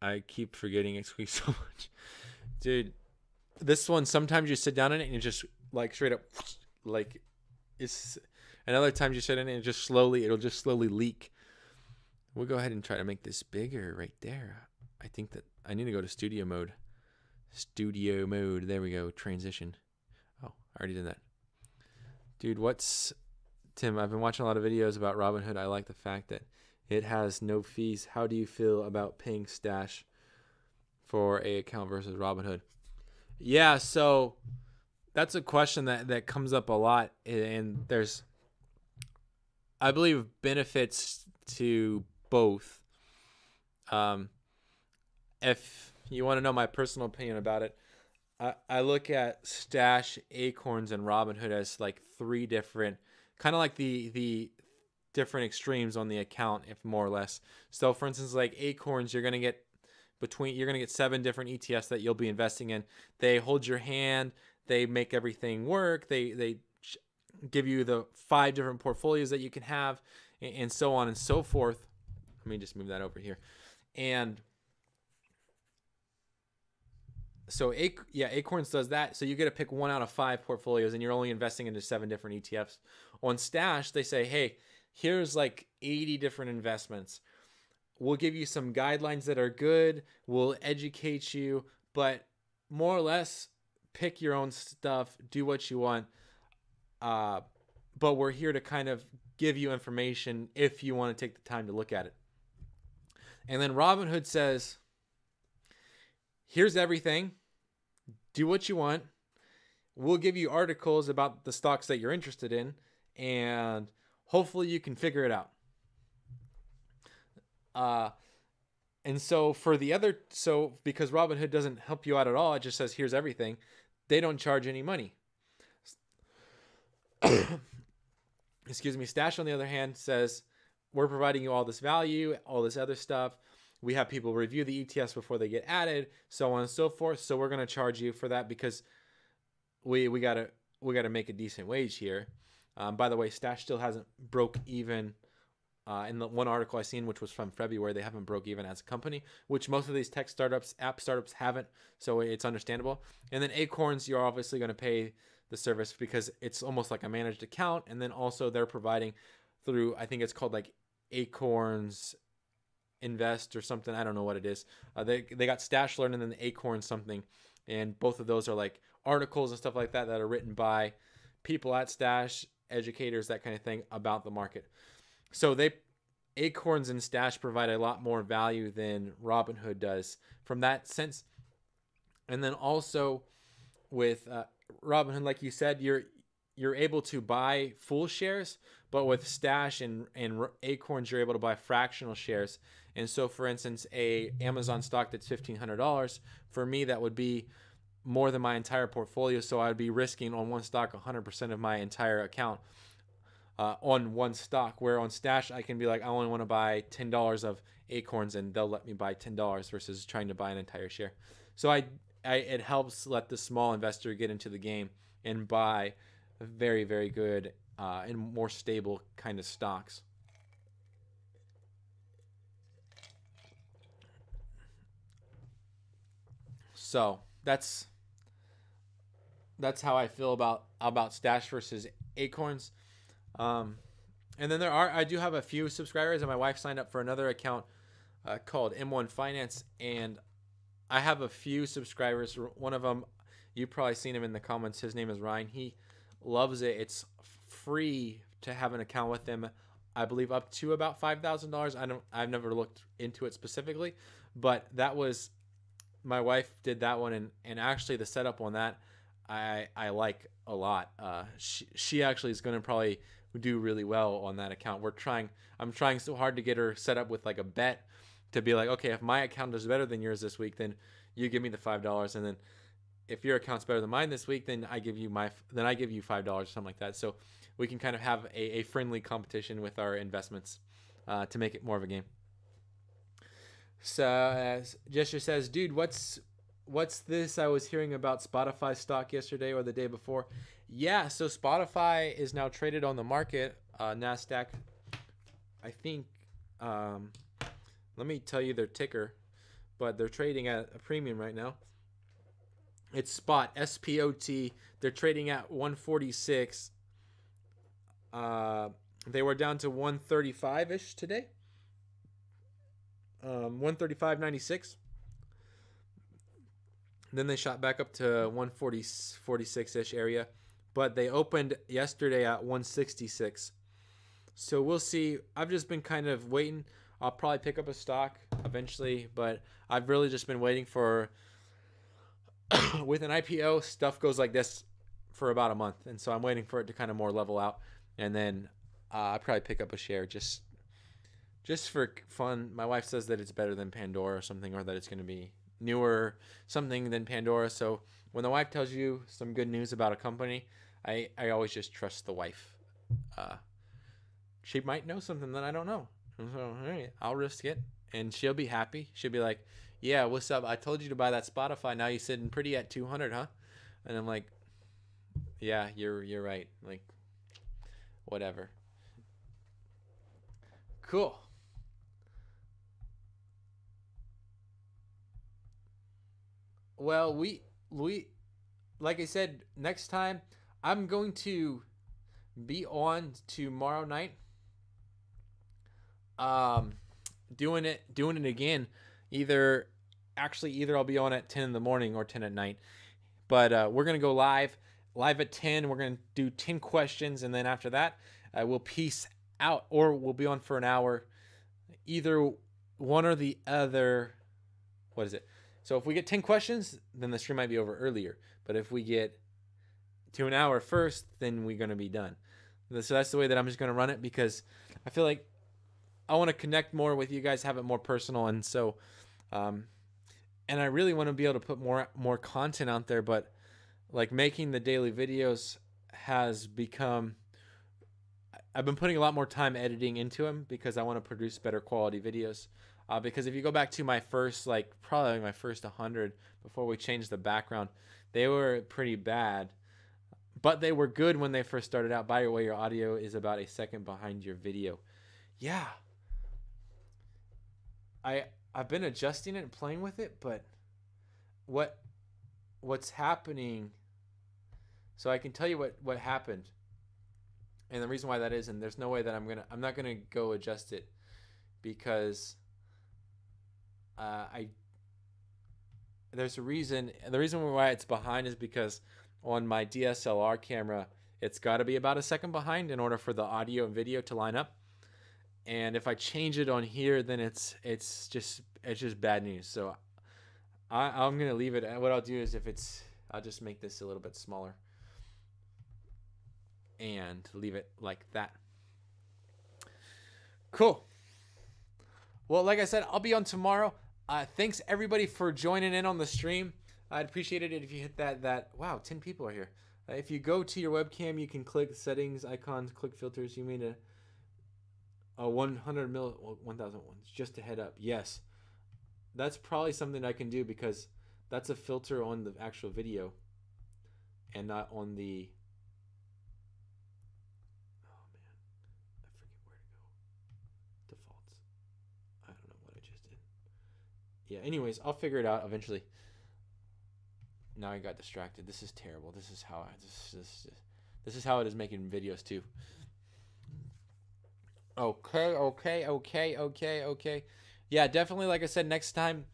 I keep forgetting it squeaks so much. Dude, this one, sometimes you sit down in it and you just like straight up, like it's, and other times you sit in it and it'll just slowly leak. We'll go ahead and try to make this bigger right there. I think that I need to go to studio mode. Studio mode. There we go. Transition. Oh, I already did that. Dude, Tim, I've been watching a lot of videos about Robinhood. I like the fact that it has no fees. How do you feel about paying Stash for a account versus Robinhood? Yeah, so that's a question that comes up a lot, and there's, I believe, benefits to both. If you want to know my personal opinion about it, I look at Stash, Acorns, and Robinhood as like three different, kind of like the different extremes on the account, if more or less. So for instance, like Acorns, you're gonna get 7 different ETFs that you'll be investing in. They hold your hand, they make everything work, they give you the 5 different portfolios that you can have, and so on and so forth. Let me just move that over here. And so Acorns does that. So you get to pick 1 out of 5 portfolios, and you're only investing into 7 different ETFs. On Stash, they say, hey, here's like 80 different investments. We'll give you some guidelines that are good. We'll educate you, but more or less pick your own stuff, do what you want. But we're here to kind of give you information if you want to take the time to look at it. And then Robinhood says, here's everything. Do what you want. We'll give you articles about the stocks that you're interested in, and hopefully you can figure it out. And so for the other, because Robinhood doesn't help you out at all, it just says, here's everything. They don't charge any money. Excuse me. Stash, on the other hand, says, we're providing you all this value, all this other stuff. We have people review the ETFs before they get added, so on and so forth. So we're going to charge you for that because we gotta make a decent wage here. By the way, Stash still hasn't broke even. In the one article I seen, which was from February, they haven't broke even as a company, which most of these tech startups, app startups haven't. So it's understandable. And then Acorns, you're obviously going to pay the service because it's almost like a managed account. And then also they're providing through, I think it's called like Acorns Invest or something. I don't know what it is. They got Stash Learn and then the Acorns something. And both of those are like articles and stuff like that that are written by people at Stash, educators, that kind of thing about the market. So Acorns and Stash provide a lot more value than Robinhood does from that sense. And then also with Robinhood, like you said, you're able to buy full shares, but with Stash and Acorns, you're able to buy fractional shares. And so, for instance, a Amazon stock that's $1,500, for me, that would be more than my entire portfolio. So I would be risking on one stock 100% of my entire account on one stock. Where on Stash, I can be like, I only want to buy $10 of Acorns, and they'll let me buy $10 versus trying to buy an entire share. So it helps let the small investor get into the game and buy very, very good and more stable kind of stocks. So that's how I feel about Stash versus Acorns. And then I do have a few subscribers, and my wife signed up for another account called M1 Finance, and I have a few subscribers. One of them, you've probably seen him in the comments. His name is Ryan. He loves it. It's free to have an account with them. I believe up to about $5,000. I've never looked into it specifically, but that was, my wife did that one, and actually the setup on that I like a lot. She actually is going to probably do really well on that account. I'm trying so hard to get her set up with like a bet to be like, okay, if my account does better than yours this week, then you give me the $5, and then if your account's better than mine this week, then I give you $5 or something like that. So we can kind of have a friendly competition with our investments to make it more of a game. So as Gesture says, dude, what's this I was hearing about Spotify stock yesterday or the day before? Yeah, so Spotify is now traded on the market, NASDAQ. I think, let me tell you their ticker, but they're trading at a premium right now. It's SPOT, S-P-O-T. They're trading at 146. They were down to 135-ish today. 135.96. Then they shot back up to 146-ish area. But they opened yesterday at 166. So we'll see. I've just been kind of waiting. I'll probably pick up a stock eventually, but I've really just been waiting for... with an IPO, stuff goes like this for about a month. And so I'm waiting for it to kind of more level out. And then I'll probably pick up a share just for fun. My wife says that it's better than Pandora or something, or that it's going to be newer something than Pandora. So when the wife tells you some good news about a company, I always just trust the wife. She might know something that I don't know. So, all right, I'll risk it. And she'll be happy. She'll be like, yeah, what's up? I told you to buy that Spotify. Now you're sitting pretty at 200, huh? And I'm like, yeah, you're right. Like, whatever. Cool. Well, we like I said, next time I'm going to be on tomorrow night. Doing it again. Either I'll be on at 10 in the morning or 10 at night. But we're going to go live at 10. We're going to do 10 questions. And then after that, we'll peace out, or we'll be on for an hour. Either one or the other. What is it? So if we get 10 questions, then the stream might be over earlier. But if we get to an hour first, then we're going to be done. So that's the way that I'm just going to run it, because I feel like I want to connect more with you guys, have it more personal. And so, and I really want to be able to put more content out there, but like making the daily videos has become, I've been putting a lot more time editing into them because I want to produce better quality videos. Because if you go back to my first, probably my first 100 before we changed the background, they were pretty bad, but they were good when they first started out. By the way, your audio is about a second behind your video. Yeah. I've been adjusting it and playing with it, but what's happening, so I can tell you what happened. And the reason why that is, and there's no way that I'm not gonna go adjust it, because there's a reason. The reason why it's behind is because on my DSLR camera, it's got to be about a second behind in order for the audio and video to line up. And if I change it on here, then it's just bad news. So I'm gonna leave it. What I'll do is I'll just make this a little bit smaller and leave it like that. Cool. Well, like I said, I'll be on tomorrow. Thanks everybody for joining in on the stream. I'd appreciate it if you hit that. Wow, 10 people are here. If you go to your webcam, you can click settings, icons, click filters. You mean a 1,000 ones, just a head up. Yes, that's probably something I can do, because that's a filter on the actual video and not on the... Oh man, I forget where to go. Defaults. I don't know what I just did. Yeah, anyways, I'll figure it out eventually. Now I got distracted. This is terrible. This is how this is how it is making videos too. Okay. Yeah, definitely. Like I said, next time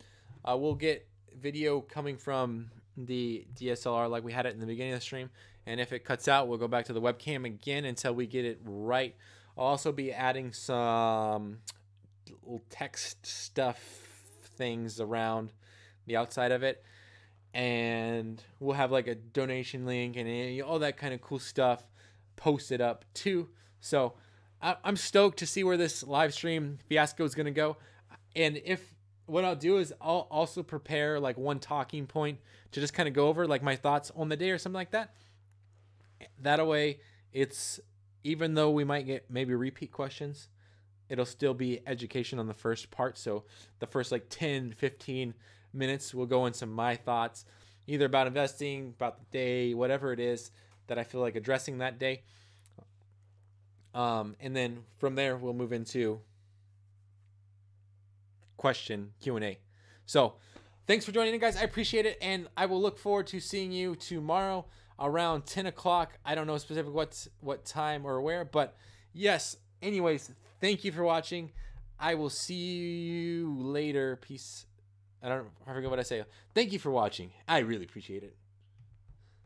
we'll get video coming from the DSLR like we had it in the beginning of the stream. And if it cuts out, we'll go back to the webcam again until we get it right. I'll also be adding some little text stuff things around the outside of it. And we'll have like a donation link and all that kind of cool stuff posted up too. So I'm stoked to see where this live stream fiasco is going to go. And if what I'll do is I'll also prepare like one talking point to just kind of go over like my thoughts on the day or something like that. That way, it's, even though we might get maybe repeat questions, it'll still be education on the first part. So the first like 10, 15 minutes will go into my thoughts, either about investing, about the day, whatever it is that I feel like addressing that day. And then from there, we'll move into question Q&A. So thanks for joining in, guys. I appreciate it. And I will look forward to seeing you tomorrow around 10 o'clock. I don't know specific what time or where, but yes. Anyways, thank you for watching. I will see you later. Peace. I forget what I say. Thank you for watching. I really appreciate it.